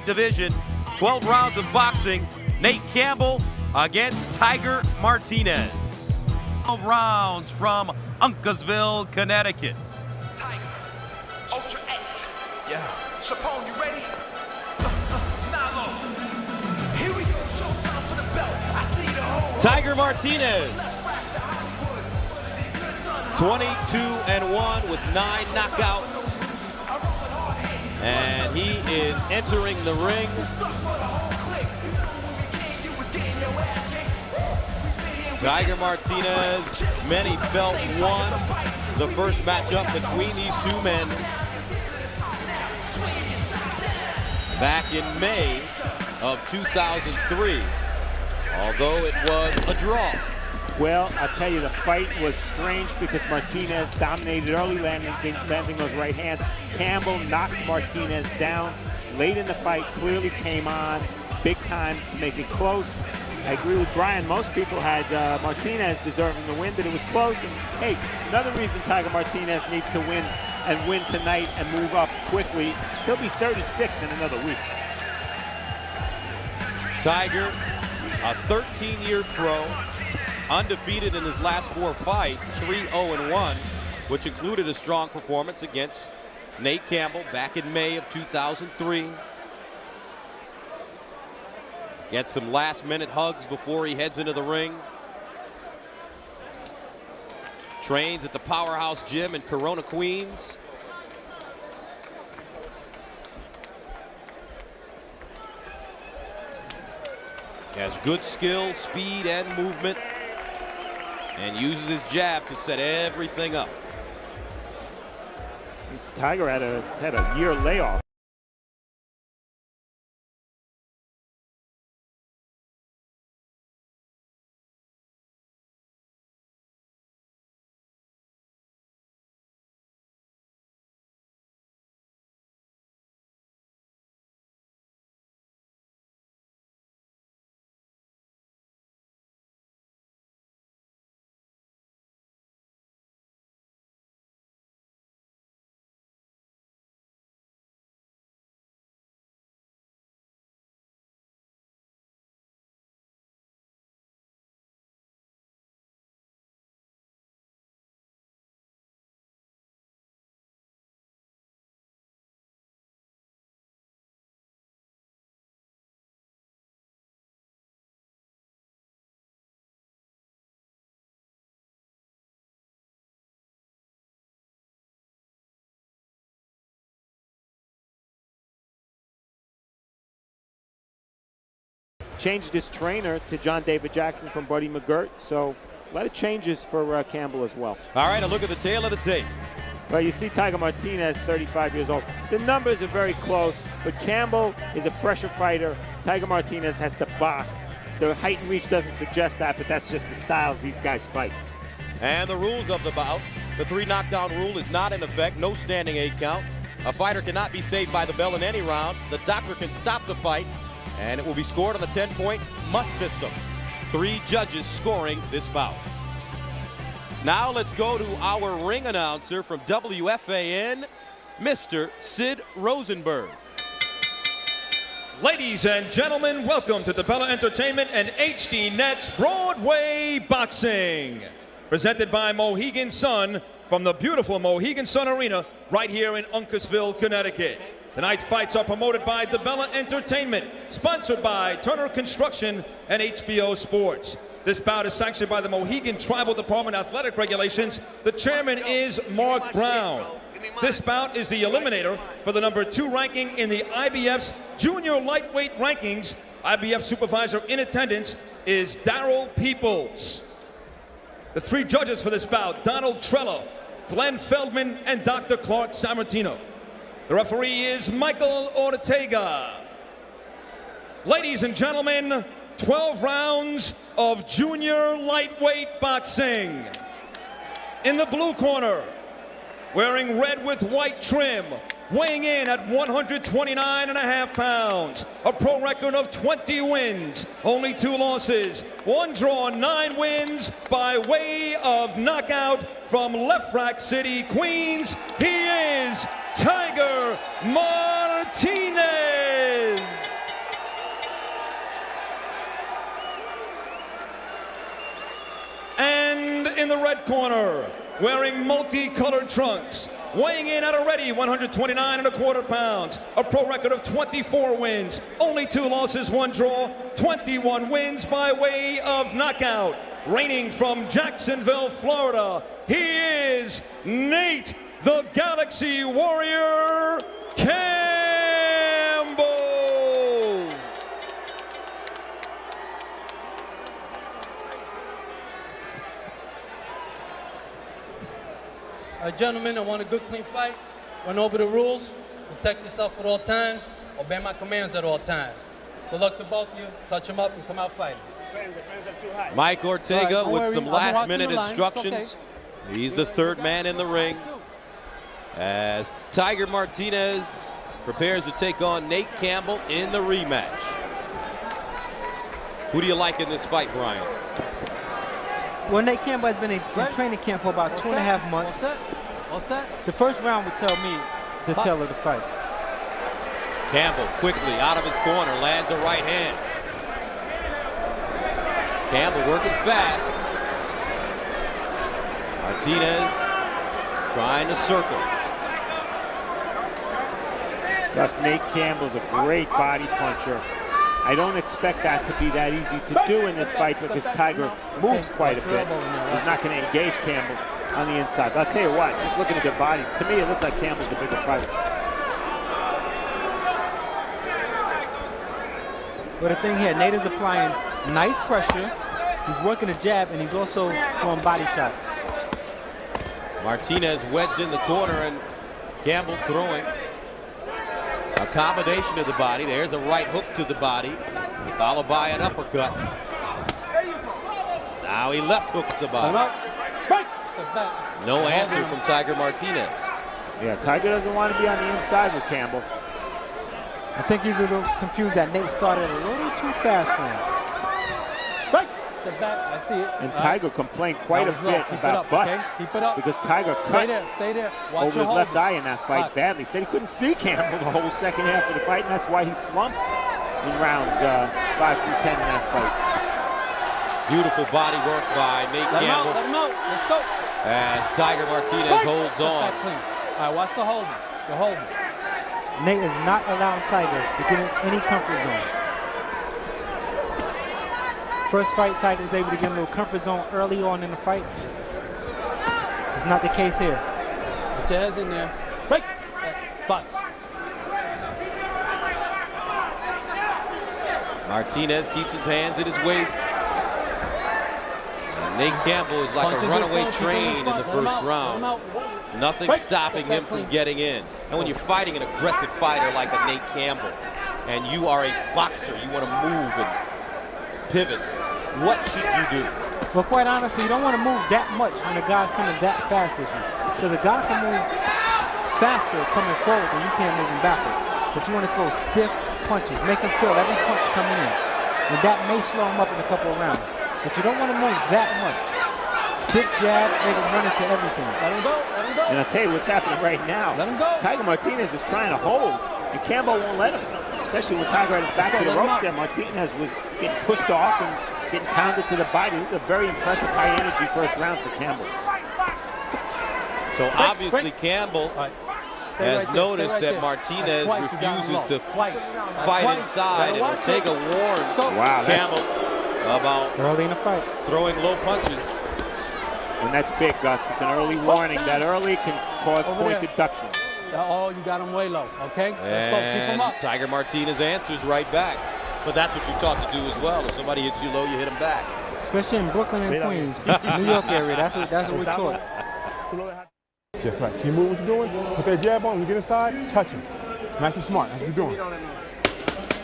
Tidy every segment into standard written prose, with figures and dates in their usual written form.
division. 12 rounds of boxing. Nate Campbell against Tiger Martinez. 12 rounds from Uncasville, Connecticut. Tiger, Ultra X. Yeah. Chapone, you ready? Nalo. Here we go, showtime for the belt. I see the whole Tiger Martinez. 22-1 with 9 knockouts. And he is entering the ring. Tiger Martinez, many felt, won the first matchup between these two men back in May of 2003, although it was a draw. Well, I'll tell you, the fight was strange because Martinez dominated early, landing those right hands. Campbell knocked Martinez down late in the fight, clearly came on big time to make it close. I agree with Brian. Most people had Martinez deserving the win, but it was close. And hey, another reason Tiger Martinez needs to win and win tonight and move up quickly. He'll be 36 in another week. Tiger, a 13-year pro, undefeated in his last 4 fights, 3-0-1, which included a strong performance against Nate Campbell back in May of 2003. Gets some last-minute hugs before he heads into the ring. Trains at the Powerhouse Gym in Corona, Queens. He has good skill, speed, and movement, and uses his jab to set everything up. Tiger had a year layoff. Changed his trainer to John David Jackson from Buddy McGirt, so a lot of changes for Campbell as well. All right, a look at the tail of the tape. Well, you see Tiger Martinez, 35 years old. The numbers are very close, but Campbell is a pressure fighter. Tiger Martinez has to box. The height and reach doesn't suggest that, but that's just the styles these guys fight. And the rules of the bout. The 3 knockdown rule is not in effect. No standing 8 count. A fighter cannot be saved by the bell in any round. The doctor can stop the fight, and it will be scored on the 10-point must system. 3 judges scoring this bout. Now let's go to our ring announcer from WFAN, Mr. Sid Rosenberg. Ladies and gentlemen, welcome to the Bella Entertainment and HD Net's Broadway Boxing. Presented by Mohegan Sun from the beautiful Mohegan Sun Arena right here in Uncasville, Connecticut. Tonight's fights are promoted by DeBella Entertainment, sponsored by Turner Construction and HBO Sports. This bout is sanctioned by the Mohegan Tribal Department Athletic Regulations. The chairman is Mark Brown. This bout is the eliminator for the number 2 ranking in the IBF's junior lightweight rankings. IBF supervisor in attendance is Darryl Peoples. The 3 judges for this bout, Donald Trello, Glenn Feldman, and Dr. Clark Sammartino. The referee is Michael Ortega. Ladies and gentlemen, 12 rounds of junior lightweight boxing. In the blue corner, wearing red with white trim, weighing in at 129.5 pounds, a pro record of 20 wins, only 2 losses, 1 draw, 9 wins by way of knockout from Left Rack City, Queens. He is Tiger Martinez. red corner, wearing multicolored trunks, weighing in at a ready 129.25 pounds, a pro record of 24 wins, only 2 losses, 1 draw, 21 wins by way of knockout. Reigning from Jacksonville, Florida, he is Nate the Galaxy Warrior Campbell. Gentlemen, I want a good, clean fight. Went over the rules. Protect yourself at all times. Obey my commands at all times. Good luck to both of you. Touch them up and come out fighting. Mike Ortega Right, with some last-minute the line. instructions. He's the third man in the ring as Tiger Martinez prepares to take on Nate Campbell in the rematch. Who do you like in this fight, Brian? Well, Nate Campbell has been in training camp for about 2.5 months. All set? The first round would tell me the tale of the fight. Campbell quickly out of his corner, lands a right hand. Campbell working fast. Martinez trying to circle. Gus, Nate Campbell's a great body puncher. I don't expect that to be that easy to do in this fight because Tiger moves quite a bit. He's not going to engage Campbell on the inside. But I'll tell you what, just looking at their bodies, to me it looks like Campbell's the bigger fighter. But the thing here, Nate is applying nice pressure. He's working a jab, and he's also throwing body shots. Martinez wedged in the corner, and Campbell throwing. A combination of the body. There's a right hook to the body, followed by an uppercut. Now he left hooks the body. No answer from Tiger Martinez. Yeah, Tiger doesn't want to be on the inside with Campbell. I think he's a little confused that Nate started a little too fast for him. Step back. I see it. And Tiger complained quite a bit about butts because Tiger cut Stay there. over his left eye in that fight badly. Said he couldn't see Campbell the whole second half of the fight, and that's why he slumped in rounds 5 through 10 in that fight. Beautiful body work by Nate Campbell. Let him out. Let's go. As Tiger Martinez holds on. All right, watch the holding. The holding. Nate is not allowing Tiger to get in any comfort zone. First fight, Tiger was able to get a little comfort zone early on in the fight. It's not the case here. Put your heads in there. Break. Box. Martinez keeps his hands at his waist. And Nate Campbell is like a runaway train in the first round. Nothing stopping him from getting in. And when you're fighting an aggressive fighter like a Nate Campbell, and you are a boxer, you want to move and pivot, what should you do? Well, quite honestly, you don't want to move that much when a guy's coming that fast at you. Because a guy can move faster coming forward than you can moving backward. But you want to throw stiff punches, make him feel every punch coming in. And that may slow him up in a couple of rounds. But you don't want to move that much. Stiff jab, make him run into everything. Let him go. Let him go. And I'll tell you what's happening right now. Let him go. Tiger Martinez is trying to hold, and Campbell won't let him. Especially when Tiger had his back to the ropes there. Martinez was getting pushed off and getting pounded to the body. This is a very impressive high-energy first round for Campbell. So obviously Campbell has noticed that Martinez refuses to fight inside, and Ortega warns Campbell about early in the fight throwing low punches. And that's big, Gus, because an early warning, that early can cause point deduction. Oh, you got him way low, okay? Let's go, keep him up. Tiger Martinez answers right back. But that's what you're taught to do as well. If somebody hits you low, you hit them back. Especially in Brooklyn and Queens, New York area, that's what we're taught. That's right. Keep moving what you're doing. Put that jab on. When you get inside, touch him. Not too smart. That's what you're doing.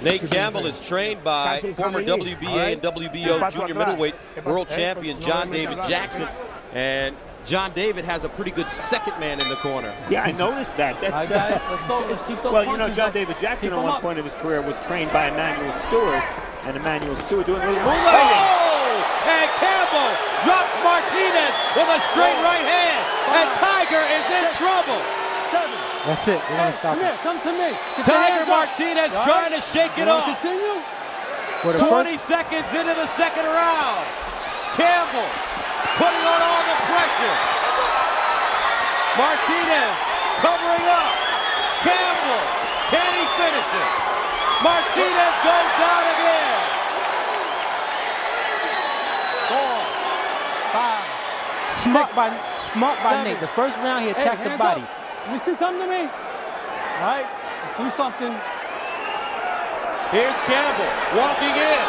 Nate Campbell is trained by former WBA and WBO junior middleweight world champion John David Jackson. And John David has a pretty good second man in the corner. Yeah, I noticed that. That's, All right, guys, let's go. Let's keep those well, you know, punches John up. David Jackson Keep at him one up. point of his career was trained by Emmanuel Stewart, and Emmanuel Stewart doing a little moonlighting. Oh! And Campbell drops Martinez with a straight right hand, and Tiger is in trouble. That's it. We're going to stop it. Come to me. Tiger Martinez trying to shake it off. Continue. 20 seconds into the second round. Campbell putting on all the pressure. Martinez covering up. Campbell, can he finish it? Martinez goes down again. 4, 5, smart by Nate. The first round he attacked the body. Let me see, come to me. All right, let's do something. Here's Campbell walking in.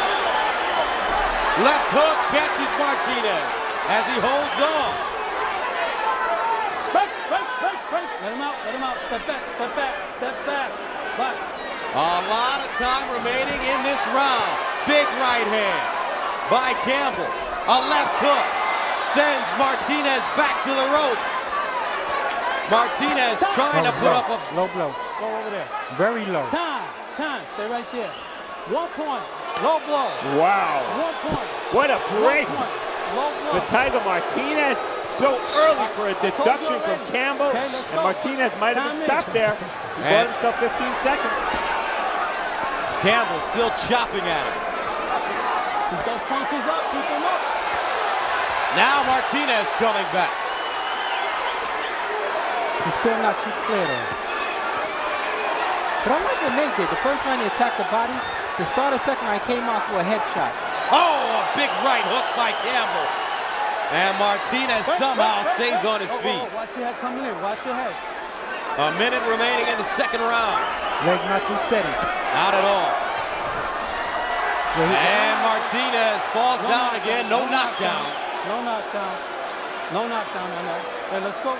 Left hook catches Martinez as he holds on. Break. Let him out. Step back. Back. A lot of time remaining in this round. Big right hand by Campbell. A left hook sends Martinez back to the ropes. Martinez trying to put up a low blow. Go over there. Very low. Time. Stay right there. 1 point. Low blow. Wow. 1 point. What a break 1 point. Low blow. for Tiger Martinez. So early for a deduction from Campbell. Okay, let's And go. Martinez might have been stopped there. He bought himself 15 seconds. Campbell still chopping at him. Keep those punches up. Keep them up. Now Martinez coming back. He's still not too clear though. But I like what Nate did. The first round he attacked the body. The start of second round came out for a headshot. Oh, a big right hook by Campbell. And Martinez somehow stays on his feet. Watch your head coming in. Watch your head. A minute remaining in the second round. Legs not too steady. Not at all. And Martinez falls down again. No knockdown. No knockdown. No knockdown on that. Hey, let's go.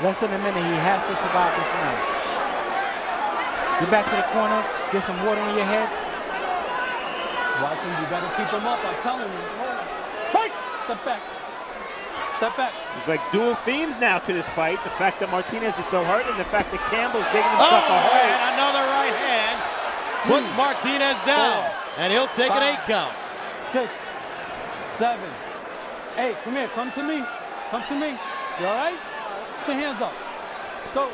Less than a minute. He has to survive this round. Get back to the corner. Get some water on your head. Watch him. You better keep him up. I'm telling you. Break. Step back. There's like dual themes now to this fight. The fact that Martinez is so hurt and the fact that Campbell's digging himself a hole. And another right hand puts Martinez down. And he'll take an 8 count. 6, 7, 8. Come here. Come to me. You all right? Put your hands up. Let's go.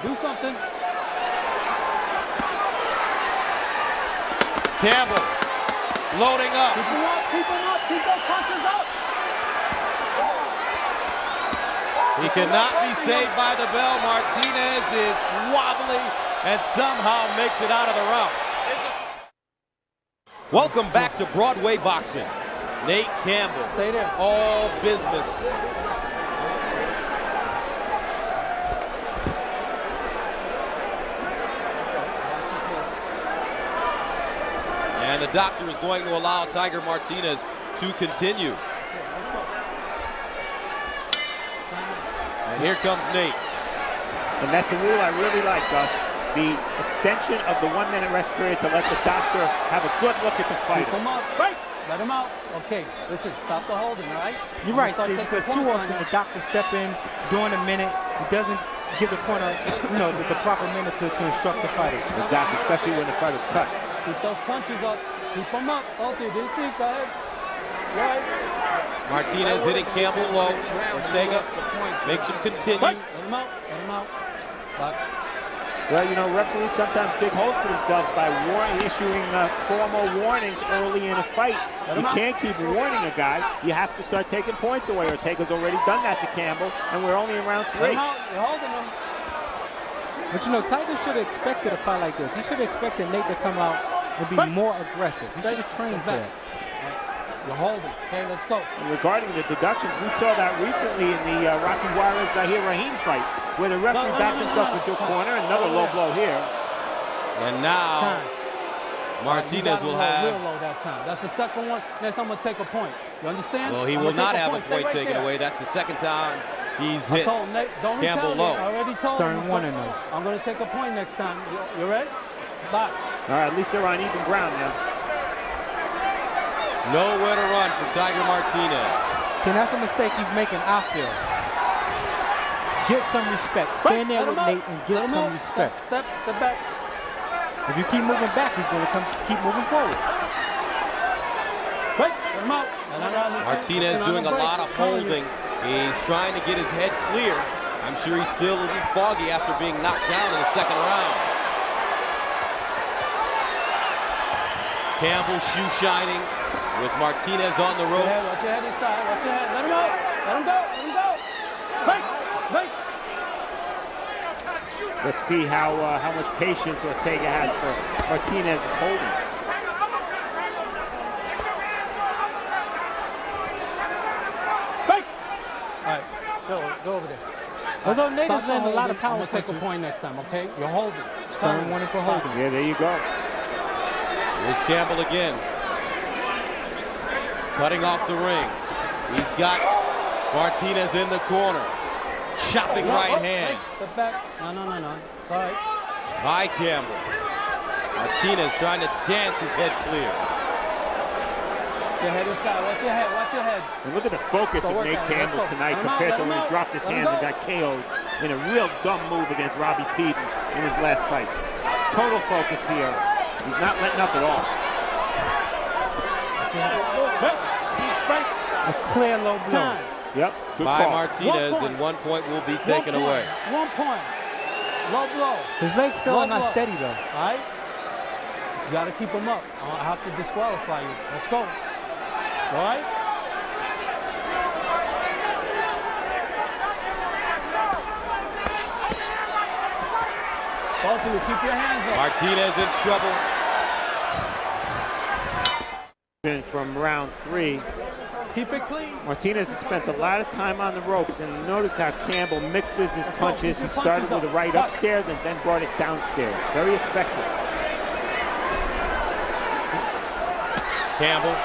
Do something. Campbell loading up. Keep him up. Keep those punches up. He cannot be saved by the bell. Martinez is wobbly and somehow makes it out of the round. Welcome back to Broadway Boxing. Nate Campbell. Stay there. All business. And the doctor is going to allow Tiger Martinez to continue. And here comes Nate. And that's a rule I really like, Gus. The extension of the 1 minute rest period to let the doctor have a good look at the fighter. Keep him up. Break. Let him out. Okay, listen, stop the holding, all right? You're right, Steve, because too often the doctor step in during a minute. He doesn't give the corner, the proper minute to instruct the fighter. Exactly, especially when the fighter's cut. Keep those punches up. Keep them up. Okay, didn't see. Go ahead. Right. Martinez hitting Campbell low. Ortega makes him continue. Let him out. Box. Well, referees sometimes dig holes for themselves by issuing formal warnings early in a fight. You can't keep warning a guy. You have to start taking points away. Ortega's already done that to Campbell, and we're only in round 3. Let him out. You're holding him. But Tiger should have expected a fight like this. He should have expected Nate to come out and be more aggressive. He should have trained for that. You're holding. Okay, let's go. Regarding the deductions, we saw that recently in the Rocky Juarez-Zahir Rahim fight, where the referee backed himself into a corner. Another low blow here. And now Martinez will have. Real low that time. That's the second one. Next, I'm gonna take a point. You understand? Well, he will not have a point taken away. That's the second time he's hit Campbell low. I already told Stern him. warning though. I'm gonna take a point next time. You ready? Box. All right, at least they're on even ground now. Nowhere to run for Tiger Martinez. See, that's a mistake he's making, I feel. Get some respect. Stand there with Nate and get some respect. Step back. If you keep moving back, he's going to keep moving forward. Break. Let him out. Martinez doing a lot of holding. He's trying to get his head clear. I'm sure he's still a little foggy after being knocked down in the second round. Campbell shoe shining, with Martinez on the ropes. Watch your head inside. Watch your head. Let him out. Let him go. Let him go. Break. Break. Let's see how much patience Ortega has for Martinez's holding. Break. All right. Go over there. Although Nate is letting a lot of power. I'm going to take a point next time, okay? You're holding. Stern warning for holding. Yeah, there you go. Here's Campbell again. Cutting off the ring. He's got Martinez in the corner. Chopping right hand. Step back. No. It's all right. By Campbell. Martinez trying to dance his head clear. Your head inside. Watch your head. Watch your head. And look at the focus of Nate Campbell tonight compared to when he dropped his hands and got KO'd in a real dumb move against Robbie Peden in his last fight. Total focus here. He's not letting up at all. A clear low blow. Yep. Good by call. Martinez, and 1 point will be taken away. 1 point. Low blow. His legs still are not steady though. All right. You got to keep him up. I have to disqualify you. Let's go. All right. Both of you, keep your hands up. Martinez in trouble. From round 3. Keep it clean. Martinez has spent a lot of time on the ropes, and notice how Campbell mixes his punches. He started with a right upstairs and then brought it downstairs. Very effective. Campbell.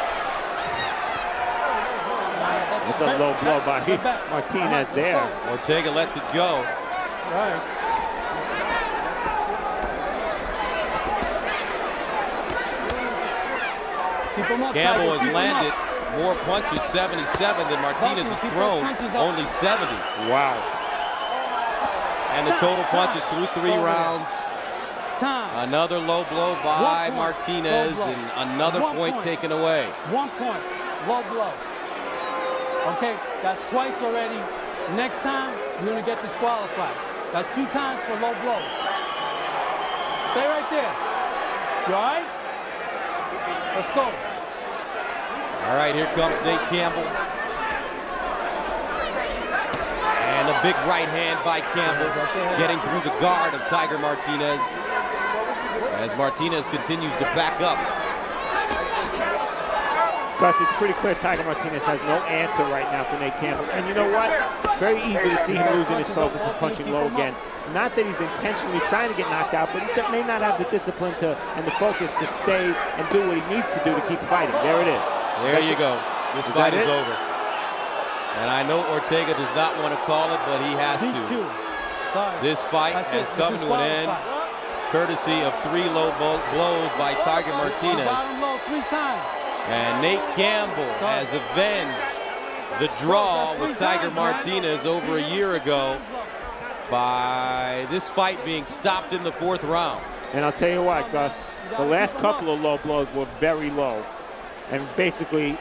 It's a low blow by Martinez there. Ortega lets it go. All right. Keep him up, Campbell Tiger. has landed more punches, 77, than Martinez has thrown, only 70. Wow. And the total punches through 3 rounds. Time. Another low blow by Martinez, and another point taken away. 1 point. Low blow. Okay, that's twice already. Next time, you're going to get disqualified. That's 2 times for low blow. Stay right there. You all right? Let's go. All right, here comes Nate Campbell. And a big right hand by Campbell, getting through the guard of Tiger Martinez, as Martinez continues to back up. Gus, it's pretty clear Tiger Martinez has no answer right now for Nate Campbell. And you know what? Very easy to see him losing his focus and punching low again. Not that he's intentionally trying to get knocked out, but he may not have the discipline and the focus to stay and do what he needs to do to keep fighting. There it is. There you go. This fight is over. And I know Ortega does not want to call it, but he has to. This fight has come to an end, courtesy of 3 low blows by Tiger Martinez. And Nate Campbell has avenged the draw with Tiger Martinez over a year ago by this fight being stopped in the 4th round. And I'll tell you what, Gus, the last couple of low blows were very low. And basically,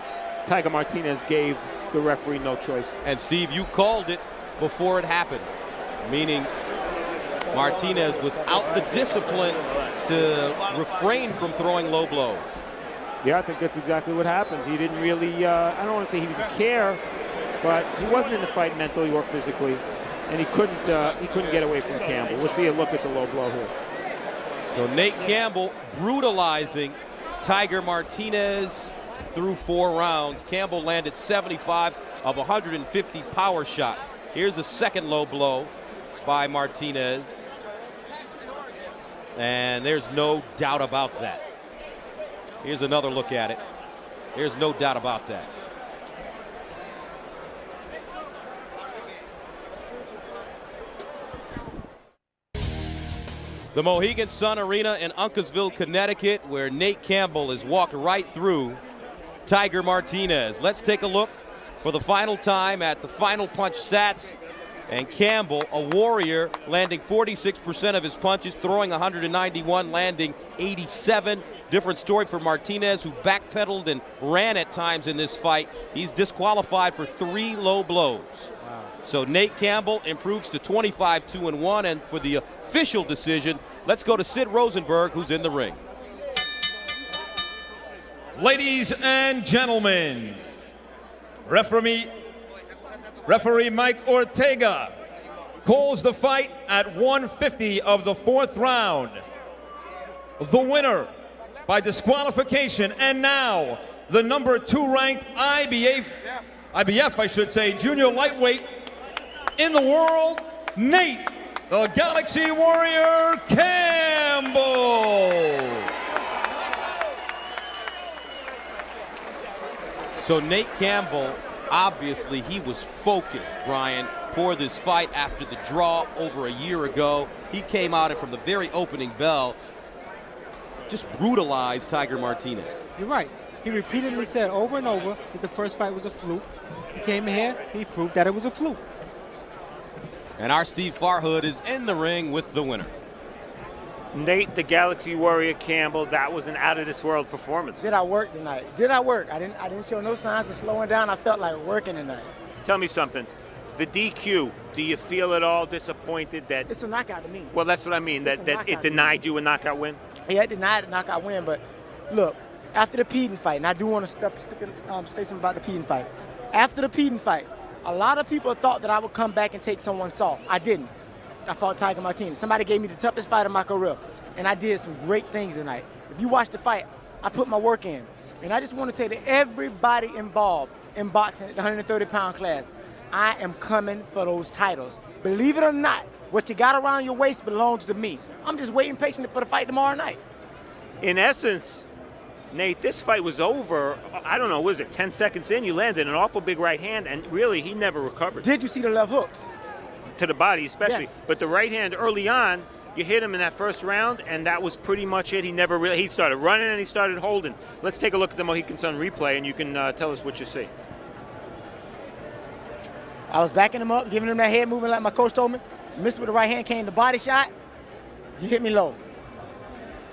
Tiger Martinez gave the referee no choice. And Steve, you called it before it happened, meaning Martinez without the discipline to refrain from throwing low blows. Yeah, I think that's exactly what happened. He didn't really, I don't want to say he didn't care, but he wasn't in the fight mentally or physically, and he couldn't get away from Campbell. We'll see a look at the low blow here. So Nate Campbell brutalizing Tiger Martinez through 4 rounds. Campbell landed 75 of 150 power shots. Here's a second low blow by Martinez. And there's no doubt about that. Here's another look at it. There's no doubt about that. The Mohegan Sun Arena in Uncasville, Connecticut, where Nate Campbell has walked right through Tiger Martinez. Let's take a look for the final time at the final punch stats. And Campbell, a warrior, landing 46% of his punches, throwing 191, landing 87. Different story for Martinez, who backpedaled and ran at times in this fight. He's disqualified for 3 low blows. Wow. So Nate Campbell improves to 25-2-1, and for the official decision, let's go to Sid Rosenberg, who's in the ring. Ladies and gentlemen, referee Mike Ortega calls the fight at 150 of the 4th round. The winner by disqualification, and now the number 2 ranked IBF, I should say, junior lightweight in the world, Nate the Galaxy Warrior Campbell. So Nate Campbell, obviously he was focused, Brian, for this fight after the draw over a year ago. He came out and from the very opening bell just brutalized Tiger Martinez. You're right. He repeatedly said over and over that the first fight was a fluke. He came in here, he proved that it was a fluke. And our Steve Farhood is in the ring with the winner. Nate, the Galaxy Warrior Campbell, that was an out-of-this-world performance. Did I work tonight? Did I work? I didn't show no signs of slowing down. I felt like working tonight. Tell me something. The DQ, do you feel at all disappointed that... It's a knockout to me. Well, that's what I mean, that it denied you a knockout win? Yeah, it denied a knockout win, but look, after the Peden fight, and I do want to say something about the Peden fight. After the Peden fight, a lot of people thought that I would come back and take someone soft. I didn't. I fought Tiger Martinez. Somebody gave me the toughest fight of my career, and I did some great things tonight. If you watch the fight, I put my work in. And I just want to say to everybody involved in boxing at the 130-pound class, I am coming for those titles. Believe it or not, what you got around your waist belongs to me. I'm just waiting patiently for the fight tomorrow night. In essence, Nate, this fight was over, I don't know, was it 10 seconds in? You landed an awful big right hand, and really, he never recovered. Did you see the left hooks? To the body especially. Yes. But the right hand early on, you hit him in that first round, and that was pretty much it. He started running and he started holding. Let's take a look at the Mohican Sun replay, and you can tell us what you see. I was backing him up, giving him that head movement like my coach told me. Missed with the right hand, came the body shot. You hit me low.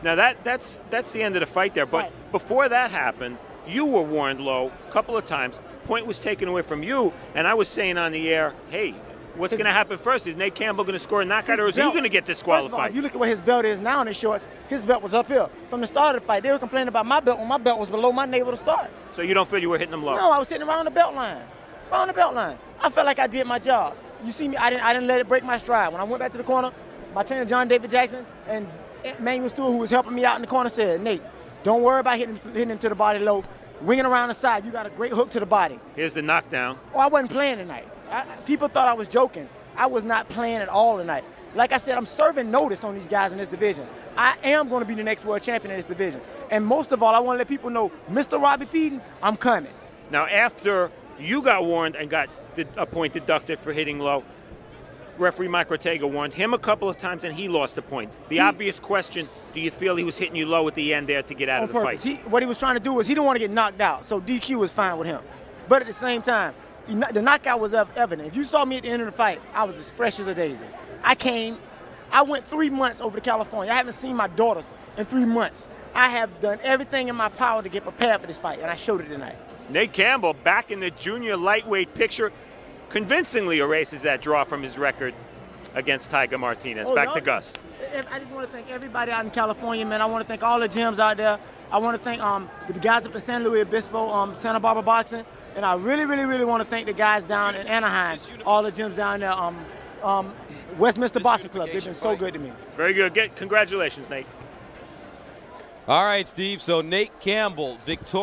Now that's the end of the fight there. But Right. Before that happened, you were warned low a couple of times. Point was taken away from you, and I was saying on the air, hey, what's going to happen first? Is Nate Campbell going to score a knockout, or is he going to get First of all, disqualified? if you look at where his belt is now in his shorts, his belt was up here. From the start of the fight, they were complaining about my belt when my belt was below my navel to start. So you don't feel you were hitting him low? No, I was sitting around the belt line. Around the belt line. I felt like I did my job. You see me, I didn't let it break my stride. When I went back to the corner, my trainer John David Jackson and Manuel Stewart, who was helping me out in the corner, said, Nate, don't worry about hitting him to the body low. Winging around the side, you got a great hook to the body. Here's the knockdown. Oh, I wasn't playing tonight. People thought I was joking. I was not playing at all tonight. Like I said, I'm serving notice on these guys in this division. I am going to be the next world champion in this division. And most of all, I want to let people know, Mr. Robbie Peden, I'm coming. Now, after you got warned and got a point deducted for hitting low, referee Mike Ortega warned him a couple of times, and he lost a point. The obvious question, do you feel he was hitting you low at the end there to get out of the purpose. fight? What he was trying to do was he didn't want to get knocked out, so DQ was fine with him. But at the same time, the knockout was evident. If you saw me at the end of the fight, I was as fresh as a daisy. I went 3 months over to California. I haven't seen my daughters in 3 months. I have done everything in my power to get prepared for this fight, and I showed it tonight. Nate Campbell, back in the junior lightweight picture, convincingly erases that draw from his record against Tiger Martinez. Back to Gus. I just want to thank everybody out in California, man. I want to thank all the gyms out there. I want to thank the guys up in San Luis Obispo, Santa Barbara Boxing. And I really, really, really want to thank the guys down in Anaheim, all the gyms down there, Westminster Boxing Club. They've been so good to me. Very good. Congratulations, Nate. All right, Steve. So Nate Campbell, victorious.